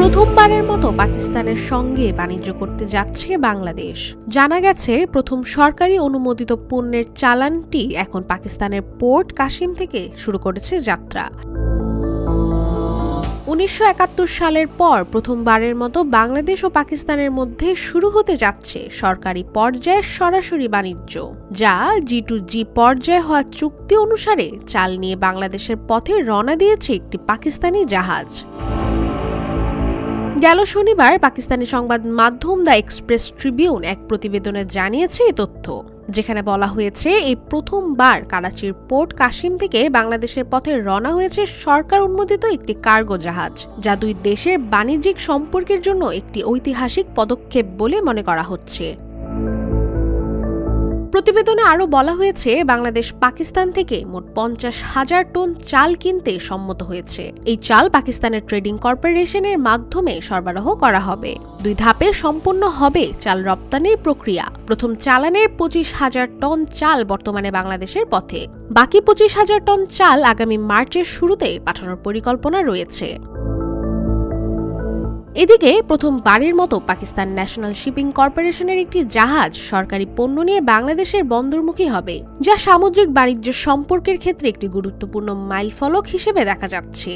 প্রথমবারের মতো পাকিস্তানের সঙ্গে বাণিজ্য করতে যাচ্ছে বাংলাদেশ। জানা গেছে, প্রথম সরকারি অনুমোদিত পণ্যের চালানটি এখন পাকিস্তানের পোর্ট কাসিম থেকে শুরু করেছে যাত্রা। 1971 সালের পর প্রথমবারের মতো বাংলাদেশ ও পাকিস্তানের মধ্যে শুরু হতে যাচ্ছে সরকারি পর্যায়ে সরাসরি বাণিজ্য, যা G2G পর্যায়ে হওয়া চুক্তি অনুসারে চাল নিয়ে বাংলাদেশের পথে রওনা দিয়েছে একটি পাকিস্তানি জাহাজ। গেল শনিবার পাকিস্তানি সংবাদ মাধ্যম দ্য এক্সপ্রেস ট্রিবিউন এক প্রতিবেদনে জানিয়েছে এই তথ্য, যেখানে বলা হয়েছে এই প্রথমবার করাচির পোর্ট কাসিম থেকে বাংলাদেশের পথে রওনা হয়েছে সরকার অনুমোদিত একটি কার্গো জাহাজ, যা দুই দেশের বাণিজ্যিক সম্পর্কের জন্য একটি ঐতিহাসিক পদক্ষেপ বলে মনে করা হচ্ছে। প্রতিবেদনে আরও বলা হয়েছে, বাংলাদেশ পাকিস্তান থেকে মোট 50,000 টন চাল কিনতে সম্মত হয়েছে। এই চাল পাকিস্তানের ট্রেডিং কর্পোরেশনের মাধ্যমে সরবরাহ করা হবে। 2 ধাপে সম্পন্ন হবে চাল রপ্তানির প্রক্রিয়া। প্রথম চালানের 25,000 টন চাল বর্তমানে বাংলাদেশের পথে। বাকি 25,000 টন চাল আগামী মার্চের শুরুতে পাঠানোর পরিকল্পনা রয়েছে। এদিকে প্রথমবারের মতো পাকিস্তান ন্যাশনাল শিপিং কর্পোরেশনের একটি জাহাজ সরকারি পণ্য নিয়ে বাংলাদেশের বন্দরমুখী হবে, যা সামুদ্রিক বাণিজ্য সম্পর্কের ক্ষেত্রে একটি গুরুত্বপূর্ণ মাইলফলক হিসেবে দেখা যাচ্ছে।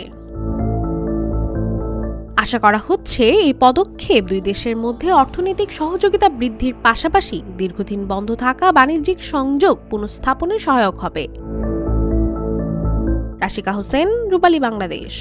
আশা করা হচ্ছে এই পদক্ষেপ দুই দেশের মধ্যে অর্থনৈতিক সহযোগিতা বৃদ্ধির পাশাপাশি দীর্ঘদিন বন্ধ থাকা বাণিজ্যিক সংযোগ পুনঃস্থাপনে সহায়ক হবে। রাশিকা হোসেন, রূপালী বাংলাদেশ।